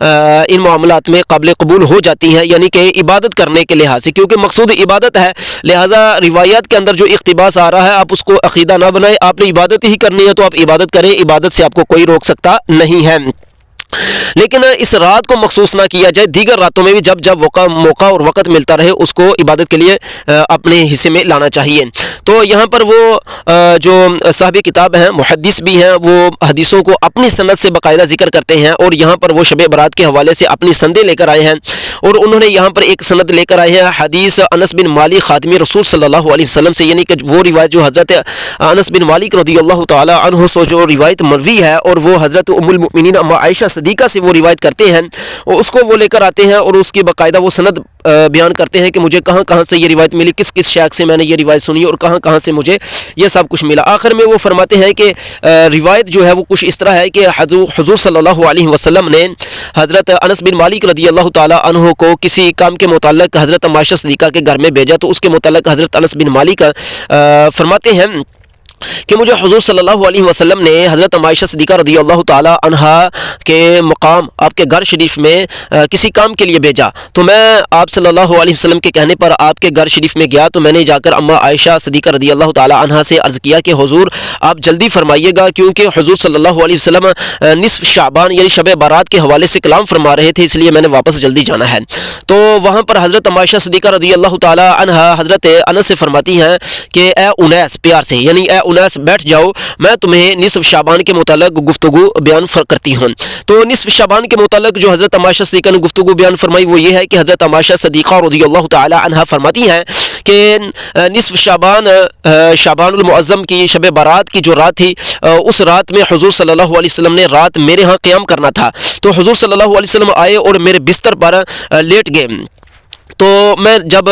ان معاملات میں قابل قبول ہو جاتی ہیں، یعنی کہ عبادت کرنے کے لحاظ سے، کیونکہ مقصود عبادت ہے، لہٰذا روایات کے اندر جو اقتباس آ رہا ہے آپ اس کو عقیدہ نہ بنائیں، آپ نے عبادت ہی کرنی ہے تو آپ عبادت کریں، عبادت سے آپ کو کوئی روک سکتا نہیں ہے۔ لیکن اس رات کو مخصوص نہ کیا جائے، دیگر راتوں میں بھی جب جب موقع اور وقت ملتا رہے اس کو عبادت کے لیے اپنے حصے میں لانا چاہیے۔ تو یہاں پر وہ جو صاحب کتاب ہیں، محدث بھی ہیں، وہ حدیثوں کو اپنی سند سے باقاعدہ ذکر کرتے ہیں، اور یہاں پر وہ شب برات کے حوالے سے اپنی سندیں لے کر آئے ہیں، اور انہوں نے یہاں پر ایک سند لے کر آئے ہیں حدیث انس بن مالک خاتمی رسول صلی اللہ علیہ وسلم سے، یعنی کہ وہ روایت جو حضرت انس بن مالک رضی اللہ تعالی عنہ سے جو روایت مروی ہے، اور وہ حضرت ام المؤمنین ام عائشہ صدیقہ سے وہ روایت کرتے ہیں، اور اس کو وہ لے کر آتے ہیں اور اس کی باقاعدہ وہ سند بیان کرتے ہیں کہ مجھے کہاں کہاں سے یہ روایت ملی، کس کس شیخ سے میں نے یہ روایت سنی، اور کہاں کہاں سے مجھے یہ سب کچھ ملا۔ آخر میں وہ فرماتے ہیں کہ روایت جو ہے وہ کچھ اس طرح ہے کہ حضور صلی اللہ علیہ وسلم نے حضرت انس بن مالک رضی اللہ تعالی عنہ کو کسی کام کے متعلق حضرت عائشہ صدیقہ کے گھر میں بھیجا، تو اس کے متعلق حضرت انس بن مالک فرماتے ہیں کہ مجھے حضور صلی اللہ علیہ وسلم نے حضرت عائشہ صدیقہ رضی اللہ تعالی عنہا کے مقام آپ کے گھر شریف میں کسی کام کے لیے بھیجا، تو میں آپ صلی اللہ علیہ وسلم کے کہنے پر آپ کے گھر شریف میں گیا، تو میں نے جا کر اما عائشہ صدیقہ رضی اللہ تعالی عنہا سے عرض کیا کہ حضور آپ جلدی فرمائیے گا، کیونکہ حضور صلی اللہ علیہ وسلم نصف شعبان یعنی شب بارات کے حوالے سے کلام فرما رہے تھے، اس لیے میں نے واپس جلدی جانا ہے۔ تو وہاں پر حضرت عائشہ صدیقہ رضی اللہ تعالی عنہا حضرت انس سے فرماتی ہیں کہ اے انیس، پیار سے، یعنی اے انیس بیٹھ جاؤ، میں تمہیں نصف شعبان کے متعلق گفتگو بیان کرتی ہوں۔ تو نصف شعبان کے متعلق جو حضرت عائشہ صدیقہ نے گفتگو بیان فرمائی وہ یہ ہے کہ حضرت عائشہ صدیقہ رضی اللہ تعالی عنہا فرماتی ہیں کہ نصف شعبان المعظم کی شب بارات کی جو رات تھی، اس رات میں حضور صلی اللہ علیہ وسلم نے رات میرے ہاں قیام کرنا تھا، تو حضور صلی اللہ علیہ وسلم آئے اور میرے بستر پر لیٹ گئے، تو میں جب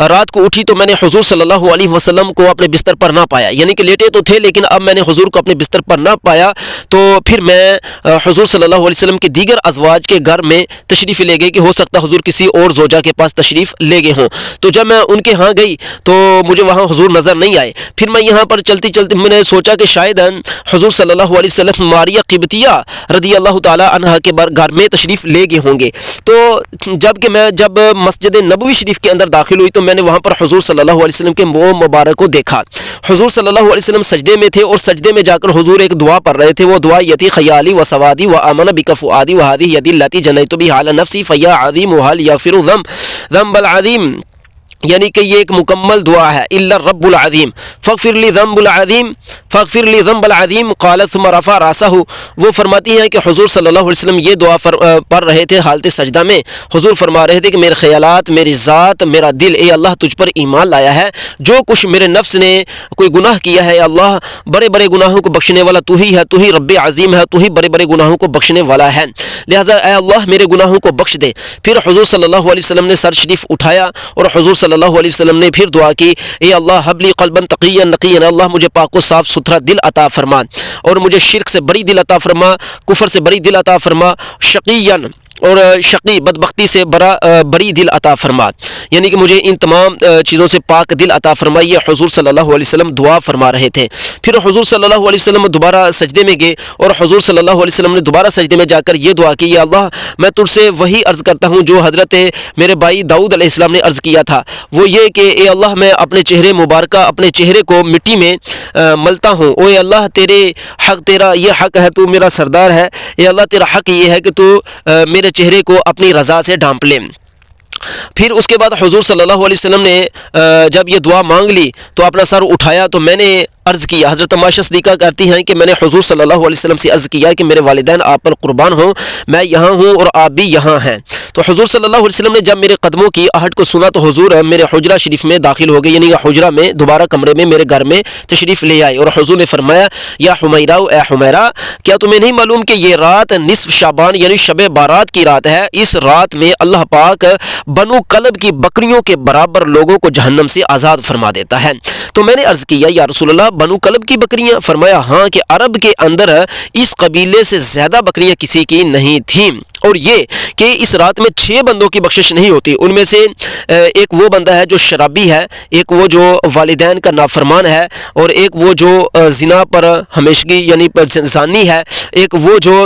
رات کو اٹھی تو میں نے حضور صلی اللہ علیہ وسلم کو اپنے بستر پر نہ پایا، یعنی کہ لیٹے تو تھے لیکن اب میں نے حضور کو اپنے بستر پر نہ پایا، تو پھر میں حضور صلی اللہ علیہ وسلم کے دیگر ازواج کے گھر میں تشریف لے گئی کہ ہو سکتا حضور کسی اور زوجہ کے پاس تشریف لے گئے ہوں، تو جب میں ان کے ہاں گئی تو مجھے وہاں حضور نظر نہیں آئے، پھر میں یہاں پر چلتی چلتی میں نے سوچا کہ شاید حضور صلی اللہ علیہ وسلم ماریہ قبطیہ رضی اللہ تعالی عنہا کے گھر میں تشریف لے گئے ہوں گے۔ تو جب مسجد نبوی شریف کے اندر داخل ہوئی تو میں نے وہاں پر حضور صلی اللہ علیہ وسلم کے منہ مبارک کو دیکھا، حضور صلی اللہ علیہ وسلم سجدے میں تھے، اور سجدے میں جا کر حضور ایک دعا پڑھ رہے تھے، وہ دعا یتی خیالی و سوادی و امن بک فؤادی و هذه یدی التی جنیت بها علی نفسی فیا عظیم وهل یغفر ذنب العظیم، یعنی کہ یہ ایک مکمل دعا ہے، الا الرب العظیم فاغفر لی ذنب العظیم فاغفر لی ذنب العظیم قالت ثم رفع راسہ۔ وہ فرماتی ہیں کہ حضور صلی اللہ علیہ وسلم یہ دعا پڑھ رہے تھے حالت سجدہ میں، حضور فرما رہے تھے کہ میرے خیالات، میری ذات، میرا دل، اے اللہ تجھ پر ایمان لایا ہے، جو کچھ میرے نفس نے کوئی گناہ کیا ہے، اے اللہ بڑے بڑے گناہوں کو بخشنے والا تو ہی ہے، تو ہی رب عظیم ہے، تو ہی بڑے بڑے گناہوں کو بخشنے والا ہے، لہٰذا اے اللہ میرے گناہوں کو بخش دے۔ پھر حضور صلی اللہ علیہ وسلم نے سر شریف اٹھایا اور حضور صلی اللہ علیہ وسلم نے پھر دعا کی، اے اللہ حب لی قلبا تقیا نقیا، اللہ مجھے پاک و صاف ستھرا دل عطا فرما، اور مجھے شرک سے بری دل عطا فرما، کفر سے بری دل عطا فرما، شقیاً اور شقی بدبختی سے بری دل عطا فرما، یعنی کہ مجھے ان تمام چیزوں سے پاک دل عطا فرما، یہ حضور صلی اللہ علیہ وسلم دعا فرما رہے تھے۔ پھر حضور صلی اللہ علیہ وسلم دوبارہ سجدے میں گئے، اور حضور صلی اللہ علیہ وسلم نے دوبارہ سجدے میں جا کر یہ دعا کی، یا اللہ میں تجھ سے وہی عرض کرتا ہوں جو حضرت میرے بھائی داؤد علیہ السلام نے عرض کیا تھا، وہ یہ کہ اے اللہ میں اپنے چہرے مبارکہ، اپنے چہرے کو مٹی میں ملتا ہوں، او اے اللہ تیرا یہ حق ہے، تو میرا سردار ہے، اے اللہ تیرا حق یہ ہے کہ تو میرے چہرے کو اپنی رضا سے ڈھانپ لے۔ پھر اس کے بعد حضور صلی اللہ علیہ وسلم نے جب یہ دعا مانگ لی تو اپنا سر اٹھایا، تو میں نے عرض کیا، حضرت عائشہ صدیقہ کہتی ہیں کہ میں نے حضور صلی اللہ علیہ وسلم سے عرض کیا کہ میرے والدین آپ پر قربان ہوں، میں یہاں ہوں اور آپ بھی یہاں ہیں۔ تو حضور صلی اللہ علیہ وسلم نے جب میرے قدموں کی آہٹ کو سنا تو حضور میرے حجرہ شریف میں داخل ہو گئے، یعنی حجرہ میں دوبارہ کمرے میں میرے گھر میں تشریف لے آئے، اور حضور نے فرمایا، یا حمیرہ، اے حمیرہ، کیا تمہیں نہیں معلوم کہ یہ رات نصف شعبان یعنی شب بارات کی رات ہے؟ اس رات میں اللہ پاک بنو کلب کی بکریوں کے برابر لوگوں کو جہنم سے آزاد فرما دیتا ہے۔ تو میں نے عرض کیا، یا رسول اللہ بنو کلب کی بکریاں؟ فرمایا ہاں، کہ عرب کے اندر اس قبیلے سے زیادہ بکریاں کسی کی نہیں تھیں، اور یہ کہ اس رات میں 6 بندوں کی بخشش نہیں ہوتی، ان میں سے ایک وہ بندہ ہے جو شرابی ہے، ایک وہ جو والدین کا نافرمان ہے، اور ایک وہ جو زنا پر ہمیشگی یعنی پر زانی ہے، ایک وہ جو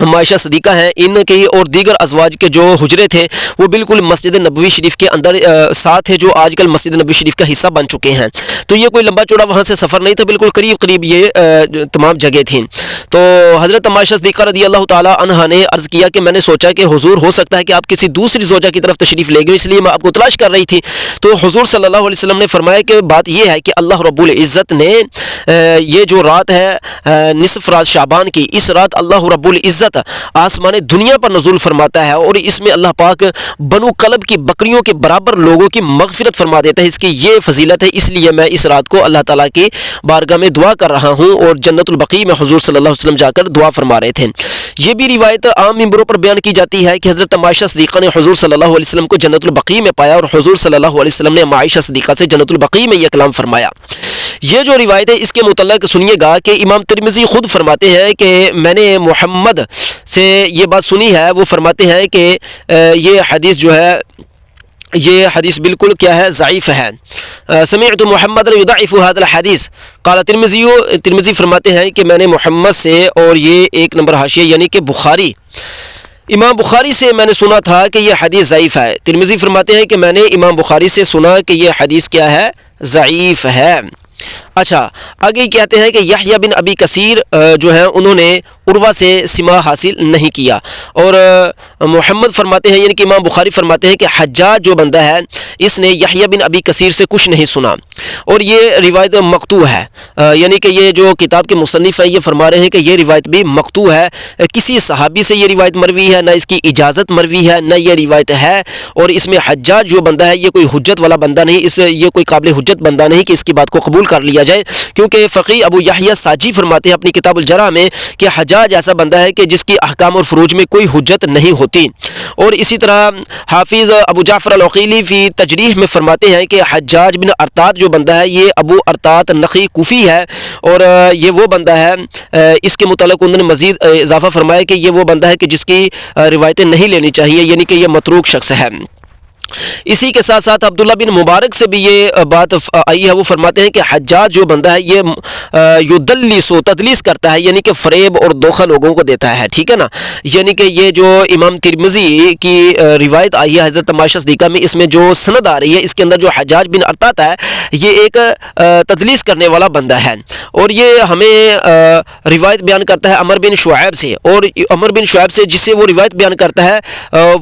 عائشہ صدیقہ ہیں، ان کے اور دیگر ازواج کے جو حجرے تھے وہ بالکل مسجد نبوی شریف کے اندر ساتھ ہے، جو آج کل مسجد نبوی شریف کا حصہ بن چکے ہیں۔ تو یہ کوئی لمبا چوڑا وہاں سے سفر نہیں تھا، بالکل قریب قریب یہ تمام جگہ تھیں۔ تو حضرت عائشہ صدیقہ رضی اللہ تعالی عنہا نے عرض کیا کہ میں نے سوچا کہ حضور ہو سکتا ہے کہ آپ کسی دوسری زوجہ کی طرف تشریف لے گئے، اس لیے میں آپ کو تلاش کر رہی تھی۔ تو حضور صلی اللہ علیہ وسلم نے فرمایا کہ بات یہ ہے کہ اللہ رب العزت نے یہ جو رات ہے نصف رات شعبان کی، اس رات اللہ رب العزت آسمان دنیا پر نزول فرماتا ہے، اور اس میں اللہ پاک بنو کلب کی بکریوں کے برابر لوگوں کی مغفرت فرما دیتا ہے۔ اس کی یہ فضیلت ہے، اس لیے میں اس رات کو اللہ تعالیٰ کی بارگاہ میں دعا کر رہا ہوں، اور جنت البقیع میں حضور صلی اللہ علیہ وسلم جا کر دعا فرما رہے تھے۔ یہ بھی روایت عام ممبروں پر بیان کی جاتی ہے کہ حضرت عائشہ صدیقہ نے حضور صلی اللہ علیہ وسلم کو جنت البقیع میں پایا، اور حضور صلی اللہ علیہ وسلم نے عائشہ صدیقہ سے جنت البقیع میں یہ کلام فرمایا۔ یہ جو روایت ہے اس کے متعلق سنیے گا کہ امام ترمذی خود فرماتے ہیں کہ میں نے محمد سے یہ بات سنی ہے، وہ فرماتے ہیں کہ یہ حدیث جو ہے یہ حدیث بالکل کیا ہے، ضعیف ہے۔ سمعت محمد یضعف هذا الحدیث قال ترمذی فرماتے ہیں کہ میں نے محمد سے، اور یہ ایک نمبر حاشیہ یعنی کہ بخاری، امام بخاری سے میں نے سنا تھا کہ یہ حدیث ضعیف ہے۔ ترمذی فرماتے ہیں کہ میں نے امام بخاری سے سنا کہ یہ حدیث کیا ہے، ضعیف ہے۔ اچھا، آگے کہتے ہیں کہ یحییٰ بن ابی کثیر جو ہیں انہوں نے عروہ سے سماع حاصل نہیں کیا، اور محمد فرماتے ہیں یعنی کہ امام بخاری فرماتے ہیں کہ حجاج جو بندہ ہے اس نے یحییٰ بن ابی کثیر سے کچھ نہیں سنا، اور یہ روایت مقطوع ہے، یعنی کہ یہ جو کتاب کے مصنف ہیں یہ فرما رہے ہیں کہ یہ روایت بھی مقطوع ہے، کسی صحابی سے یہ روایت مروی ہے، نہ اس کی اجازت مروی ہے، نہ یہ روایت ہے، اور اس میں حجاج جو بندہ ہے یہ کوئی حجت والا بندہ نہیں، یہ کوئی قابل حجت بندہ نہیں کہ اس کی بات کو قبول کر لیا جائے، کیونکہ فقی ابو یحییٰ ساجی فرماتے ہیں اپنی کتاب الجرح میں کہ حجاج ایسا بندہ ہے کہ جس کی احکام اور فروج میں کوئی حجت نہیں ہوتی۔ اور اسی طرح حافظ ابو جعفر العقیلی فی تجریح میں فرماتے ہیں کہ حجاج بن ارطاط جو بندہ ہے یہ ابو ارطاط نخی کوفی ہے، اور یہ وہ بندہ ہے، اس کے متعلق انہوں نے مزید اضافہ فرمایا کہ یہ وہ بندہ ہے کہ جس کی روایتیں نہیں لینی چاہیے، یعنی کہ یہ متروک شخص ہے۔ اسی کے ساتھ ساتھ عبداللہ بن مبارک سے بھی یہ بات آئی ہے، وہ فرماتے ہیں کہ حجاج جو بندہ ہے یہ یدلس و تدلیس کرتا ہے، یعنی کہ فریب اور دھوکہ لوگوں کو دیتا ہے، ٹھیک ہے نا۔ یعنی کہ یہ جو امام ترمذی کی روایت آئی ہے حضرت عائشہ صدیقہ میں، اس میں جو سند آ رہی ہے اس کے اندر جو حجاج بن ارطاط ہے یہ ایک تدلیس کرنے والا بندہ ہے، اور یہ ہمیں روایت بیان کرتا ہے عمر بن شعیب سے، اور عمر بن شعیب سے جس سے وہ روایت بیان کرتا ہے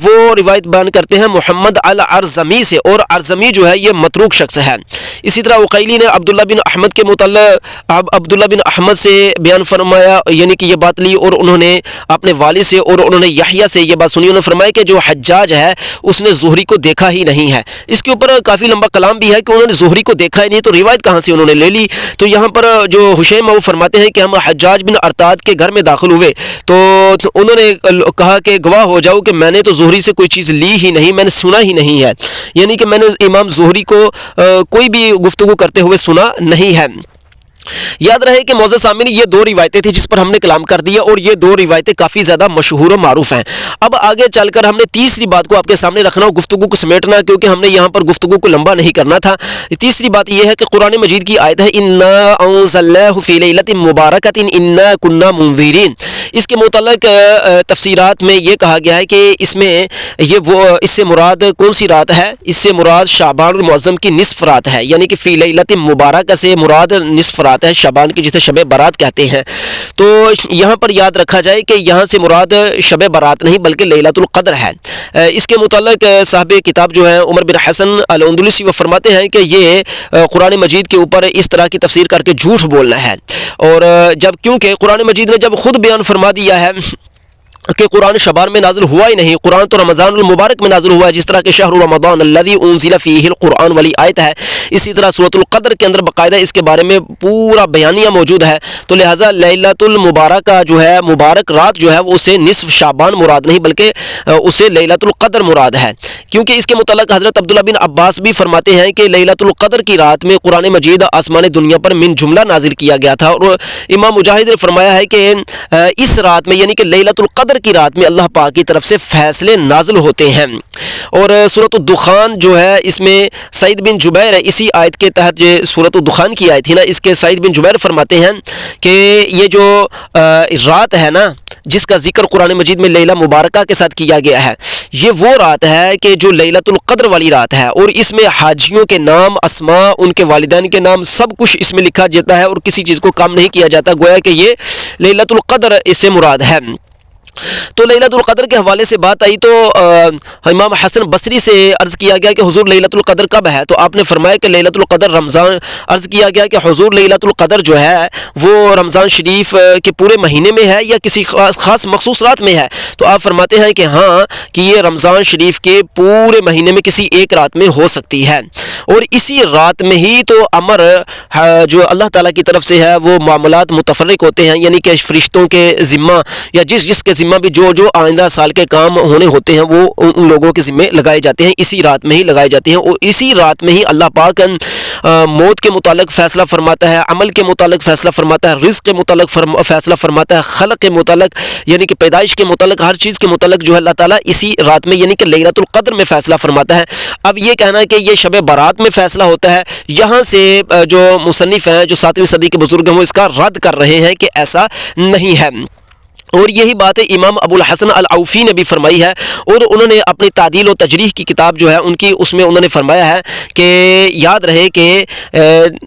وہ روایت بیان کرتے ہیں محمد العرزمی سے، اور عرزمی جو ہے یہ متروک شخص ہے۔ اسی طرح عقیلی نے عبداللہ بن احمد کے متعلق عبداللہ بن احمد سے بیان فرمایا، یعنی کہ یہ بات لی، اور انہوں نے اپنے والد سے اور انہوں نے یحییٰ سے یہ بات سنی، انہوں نے فرمایا کہ جو حجاج ہے اس نے زہری کو دیکھا ہی نہیں ہے۔ اس کے اوپر کافی لمبا کلام بھی ہے کہ انہوں نے زہری کو دیکھا ہی نہیں، تو روایت کہاں سے انہوں نے لے لی؟ تو یہاں پر جو حشیم وہ فرماتے ہیں کہ ہم حجاج بن ارطاط کے گھر میں داخل ہوئے تو انہوں نے کہا کہ گواہ ہو جاؤ کہ میں نے تو زہری سے کوئی چیز لی ہی نہیں، میں نے سنا ہی نہیں ہے، یعنی کہ میں نے امام زہری کو کوئی بھی گفتگو کرتے ہوئے سنا نہیں ہے۔ یاد رہے کہ معزز سامعین یہ دو روایتیں تھیں جس پر ہم نے کلام کر دیا، اور یہ دو روایتیں کافی زیادہ مشہور و معروف ہیں۔ اب آگے چل کر ہم نے تیسری بات کو آپ کے سامنے رکھنا اور گفتگو کو سمیٹنا، کیونکہ ہم نے یہاں پر گفتگو کو لمبا نہیں کرنا تھا۔ تیسری بات یہ ہے کہ قرآن مجید کی آیت ہے اِنَّا أَنزَلْنَاهُ فِي لَيْلَةٍ مُبَارَكَةٍ إِنَّا كُنَّا مُنذِرِينَ۔ اس کے متعلق تفسیرات میں یہ کہا گیا ہے کہ اس میں اس سے مراد کون سی رات ہے؟ اس سے مراد شعبان المعظم کی نصف رات ہے، یعنی کہ فی لیلۃ مبارکہ سے مراد نصف رات ہے شعبان کی، جسے شب برات کہتے ہیں۔ تو یہاں پر یاد رکھا جائے کہ یہاں سے مراد شب برات نہیں بلکہ لیلۃ القدر ہے۔ اس کے متعلق صاحب کتاب جو ہیں عمر بن حسن الاندلسی وہ فرماتے ہیں کہ یہ قرآن مجید کے اوپر اس طرح کی تفسیر کر کے جھوٹ بولنا ہے، اور جب کیونکہ قرآن مجید نے جب خود بیان فرما دیا ہے کہ قرآن شعبان میں نازل ہوا ہی نہیں، قرآن تو رمضان المبارک میں نازل ہوا ہے، جس طرح کہ شہر رمضان الذی انزل فیہ القرآن والی آیت ہے، اسی طرح سورۃ القدر کے اندر باقاعدہ اس کے بارے میں پورا بیانیہ موجود ہے۔ تو لہٰذا لیلۃ المبارکہ جو ہے مبارک رات جو ہے وہ اسے نصف شعبان مراد نہیں بلکہ اسے لیلۃ القدر مراد ہے، کیونکہ اس کے متعلق حضرت عبداللہ بن عباس بھی فرماتے ہیں کہ لیلۃ القدر کی رات میں قرآن مجید آسمان دنیا پر من جملہ نازل کیا گیا تھا، اور امام مجاہد نے فرمایا ہے کہ اس رات میں یعنی کہ لیلۃ القدر کی رات میں اللہ پاک کی طرف سے فیصلے نازل ہوتے ہیں۔ اور سورۃ الدخان جو ہے اس میں سعید بن جبیر ہے، اسی آیت کے تحت جو سورۃ الدخان کی آیت تھی نا، اس کے سعید بن جبیر فرماتے ہیں کہ یہ جو رات ہے نا جس کا ذکر قرآن مجید میں لیلہ مبارکہ کے ساتھ کیا گیا ہے، یہ وہ رات ہے کہ جو لیلۃ القدر والی رات ہے، اور اس میں حاجیوں کے نام، اسماء، ان کے والدین کے نام، سب کچھ اس میں لکھا جاتا ہے اور کسی چیز کو کم نہیں کیا جاتا، گویا کہ یہ لیلۃ القدر اس سے مراد ہے۔ تو لیلۃ القدر کے حوالے سے بات آئی تو امام حسن بصری سے عرض کیا گیا کہ حضور لیلۃ القدر کب ہے؟ تو آپ نے فرمایا کہ لیلۃ القدر رمضان، عرض کیا گیا کہ حضور لیلۃ القدر جو ہے وہ رمضان شریف کے پورے مہینے میں ہے یا کسی خاص مخصوص رات میں ہے؟ تو آپ فرماتے ہیں کہ ہاں، کہ یہ رمضان شریف کے پورے مہینے میں کسی ایک رات میں ہو سکتی ہے، اور اسی رات میں ہی تو امر جو اللہ تعالیٰ کی طرف سے ہے وہ معاملات متفرق ہوتے ہیں، یعنی کہ فرشتوں کے ذمہ یا جس کے ذمہ بھی جو آئندہ سال کے کام ہونے ہوتے ہیں وہ ان لوگوں کے ذمہ لگائے جاتے ہیں، اسی رات میں ہی لگائے جاتے ہیں، اور اسی رات میں ہی اللہ پاک موت کے متعلق فیصلہ فرماتا ہے، عمل کے متعلق فیصلہ فرماتا ہے، رزق کے متعلق فیصلہ فرماتا ہے، خلق کے متعلق یعنی کہ پیدائش کے متعلق، ہر چیز کے متعلق جو ہے اللہ تعالیٰ اسی رات میں یعنی کہ لیلۃ القدر میں فیصلہ فرماتا ہے۔ اب یہ کہنا ہے کہ یہ شب برات میں فیصلہ ہوتا ہے، یہاں سے جو مصنف ہیں، جو 7ویں صدی کے بزرگ ہیں، وہ اس کا رد کر رہے ہیں کہ ایسا نہیں ہے، اور یہی بات امام ابو الحسن العوفی نے بھی فرمائی ہے، اور انہوں نے اپنی تعدیل و تجریح کی کتاب جو ہے ان کی، اس میں انہوں نے فرمایا ہے کہ یاد رہے کہ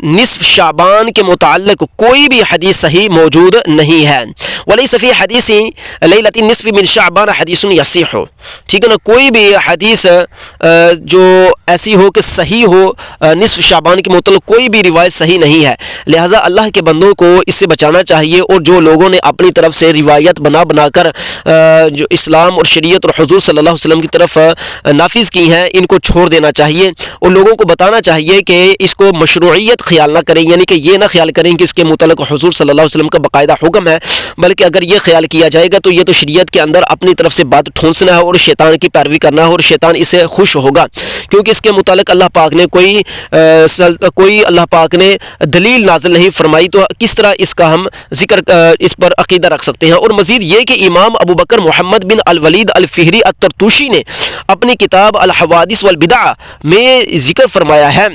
نصف شعبان کے متعلق کوئی بھی حدیث صحیح موجود نہیں ہے، ولیس فی حدیث لیلۃ النصف من شعبان حدیث یصح، ٹھیک ہے نا، کوئی بھی حدیث جو ایسی ہو کہ صحیح ہو نصف شعبان کے متعلق کوئی بھی روایت صحیح نہیں ہے، لہٰذا اللہ کے بندوں کو اس سے بچانا چاہیے، اور جو لوگوں نے اپنی طرف سے روایت بنا کر جو اسلام اور شریعت اور حضور صلی اللہ علیہ وسلم کی طرف نافذ کی ہیں، ان کو چھوڑ دینا چاہیے، اور لوگوں کو بتانا چاہیے کہ اس کو مشروعیت خیال نہ کریں، یعنی کہ یہ نہ خیال کریں کہ اس کے متعلق حضور صلی اللہ علیہ وسلم کا باقاعدہ حکم ہے، بلکہ اگر یہ خیال کیا جائے گا تو یہ تو شریعت کے اندر اپنی طرف سے بات ٹھونسنا ہے اور شیطان کی پیروی کرنا ہے، اور شیطان اسے خوش ہوگا، کیونکہ اس کے متعلق اللہ پاک نے کوئی اللہ پاک نے دلیل نازل نہیں فرمائی، تو کس طرح اس کا ہم ذکر اس پر عقیدہ رکھ سکتے ہیں؟ اور مزید یہ کہ امام ابو بکر محمد بن الولید الفہری الطرطوشی نے اپنی کتاب الحوادث والبدع میں ذکر فرمایا ہے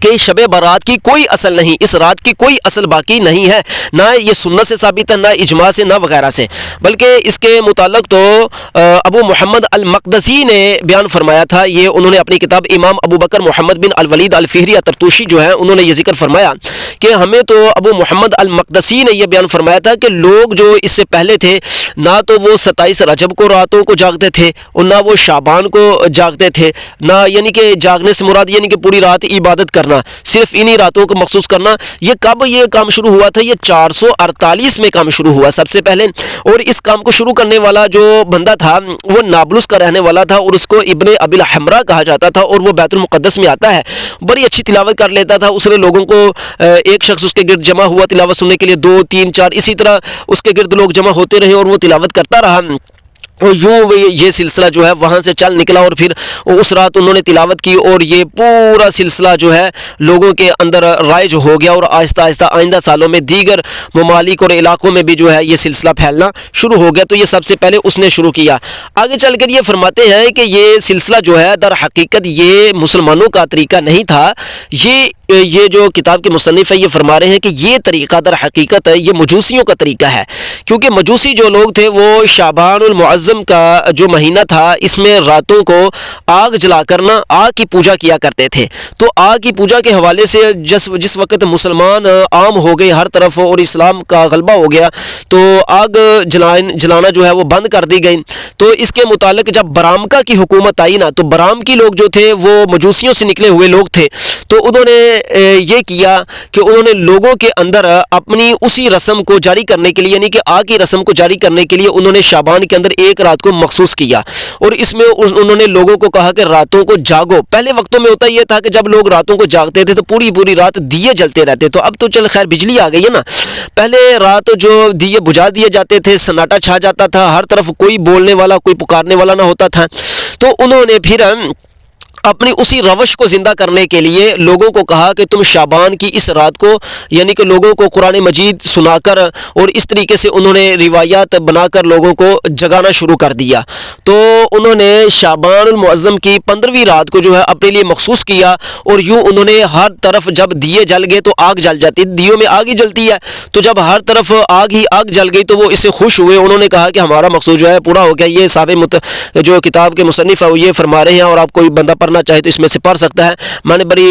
کہ شب برات کی کوئی اصل نہیں، اس رات کی کوئی اصل باقی نہیں ہے، نہ یہ سنت سے ثابت ہے، نہ اجماع سے، نہ وغیرہ سے، بلکہ اس کے متعلق تو ابو محمد المقدسی نے بیان فرمایا تھا، یہ انہوں نے اپنی کتاب امام ابو بکر محمد بن الولید الفہری الطرطوشی جو ہے انہوں نے یہ ذکر فرمایا کہ ہمیں تو ابو محمد المقدسی نے یہ بیان فرمایا تھا کہ لوگ جو اس سے پہلے تھے، نہ تو وہ 27 رجب کو راتوں کو جاگتے تھے، اور نہ وہ شعبان کو جاگتے تھے، نہ یعنی کہ جاگنے سے مراد یعنی کہ پوری رات عبادت کرنا، صرف انہی راتوں کو مخصوص کرنا۔ یہ کب یہ کام شروع ہوا تھا؟ یہ 448 میں کام شروع ہوا سب سے پہلے، اور اس کام کو شروع کرنے والا جو بندہ تھا وہ نابلس کا رہنے والا تھا، اور اس کو ابن ابی الحمرا کہا جاتا تھا، اور وہ بیت المقدس میں آتا ہے، بڑی اچھی تلاوت کر لیتا تھا، اس نے لوگوں کو ایک شخص اس کے گرد جمع ہوا تلاوت سننے کے لیے، 2 3 4 اسی طرح اس کے گرد لوگ جمع ہوتے رہے اور وہ تلاوت کرتا رہا، اور یوں یہ سلسلہ جو ہے وہاں سے چل نکلا، اور پھر اس رات انہوں نے تلاوت کی، اور یہ پورا سلسلہ جو ہے لوگوں کے اندر رائج ہو گیا، اور آہستہ آہستہ آئندہ سالوں میں دیگر ممالک اور علاقوں میں بھی جو ہے یہ سلسلہ پھیلنا شروع ہو گیا۔ تو یہ سب سے پہلے اس نے شروع کیا۔ آگے چل کر یہ فرماتے ہیں کہ یہ سلسلہ جو ہے در حقیقت یہ مسلمانوں کا طریقہ نہیں تھا، یہ جو کتاب کے مصنف ہے یہ فرما رہے ہیں کہ یہ طریقہ در حقیقت یہ مجوسیوں کا طریقہ ہے، کیونکہ مجوسی جو لوگ تھے وہ شعبان المعظم کا جو مہینہ تھا اس میں راتوں کو آگ جلا کرنا، آگ کی پوجا کیا کرتے تھے۔ تو آگ کی پوجا کے حوالے سے جس وقت مسلمان عام ہو گئے ہر طرف اور اسلام کا غلبہ ہو گیا تو آگ جلانا جو ہے وہ بند کر دی گئی۔ تو اس کے متعلق جب برامکا کی حکومت آئی نا، تو برام کی لوگ جو تھے وہ مجوسیوں سے نکلے ہوئے لوگ تھے، تو انہوں نے یہ کیا کہ انہوں نے لوگوں کے اندر اپنی اسی رسم کو جاری کرنے کے لیے، یعنی کہ آگ کی رسم کو جاری کرنے کے لیے انہوں نے شعبان کے اندر ایک رات کو مخصوص کیا، اور اس میں انہوں نے لوگوں کو کہا کہ راتوں کو جاگو۔ پہلے وقتوں میں ہوتا یہ تھا کہ جب لوگ راتوں کو جاگتے تھے تو پوری رات دیے جلتے رہتے، تو اب تو چل خیر بجلی آ گئی ہے نا، پہلے رات جو دیے بجھا دیے جاتے تھے، سناٹا چھا جاتا تھا، ہر طرف کوئی بولنے والا کوئی پکارنے والا نہ ہوتا تھا۔ تو انہوں نے پھر اپنی اسی روش کو زندہ کرنے کے لیے لوگوں کو کہا کہ تم شعبان کی اس رات کو یعنی کہ لوگوں کو قرآن مجید سنا کر اور اس طریقے سے انہوں نے روایات بنا کر لوگوں کو جگانا شروع کر دیا. تو انہوں نے شعبان المعظم کی 15ویں رات کو جو ہے اپنے لیے مخصوص کیا اور یوں انہوں نے ہر طرف جب دیے جل گئے تو آگ جل جاتی, دیوں میں آگ ہی جلتی ہے, تو جب ہر طرف آگ ہی آگ جل گئی تو وہ اس سے خوش ہوئے. انہوں نے کہا کہ ہمارا مقصود جو ہے پورا ہو گیا. یہ صاحب جو کتاب کے مصنف ہے وہ یہ فرما رہے ہیں اور آپ کوئی بندہ پڑھنا چاہے تو اس میں سے پڑھ سکتا ہے. میں نے بڑی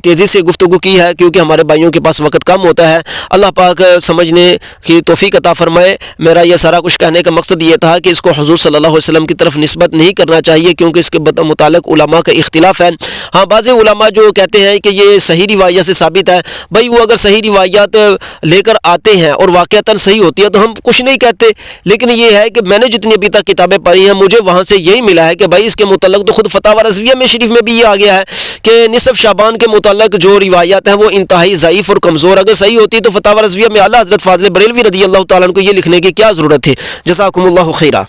تیزی سے گفتگو کی ہے کیونکہ ہمارے بھائیوں کے پاس وقت کم ہوتا ہے. اللہ پاک سمجھنے کی توفیق عطا فرمائے. میرا یہ سارا کچھ کہنے کا مقصد یہ تھا کہ اس کو حضور صلی اللہ علیہ وسلم کی طرف نسبت نہیں کرنا چاہیے کیونکہ اس کے متعلق علماء کا اختلاف ہے. ہاں بعض علماء جو کہتے ہیں کہ یہ صحیح روایت سے ثابت ہے, بھائی وہ اگر صحیح روایات لے کر آتے ہیں اور واقعتاً صحیح ہوتی ہے تو ہم کچھ نہیں کہتے. لیکن یہ ہے کہ میں نے جتنی ابھی تک کتابیں پڑھی ہیں مجھے وہاں سے یہی ملا ہے کہ بھائی اس کے متعلق تو خود فتاوی رضویہ میں شریف میں بھی یہ آ گیا ہے کہ نصف شعبان کے متعلق جو روایات ہیں وہ انتہائی ضعیف اور کمزور, اگر صحیح ہوتی تو فتاوی رضویہ میں اعلیٰ حضرت فاضل بریلوی رضی اللہ تعالیٰ عنہ کو یہ لکھنے کی کیا ضرورت تھی. جزاکم اللہ خیرہ.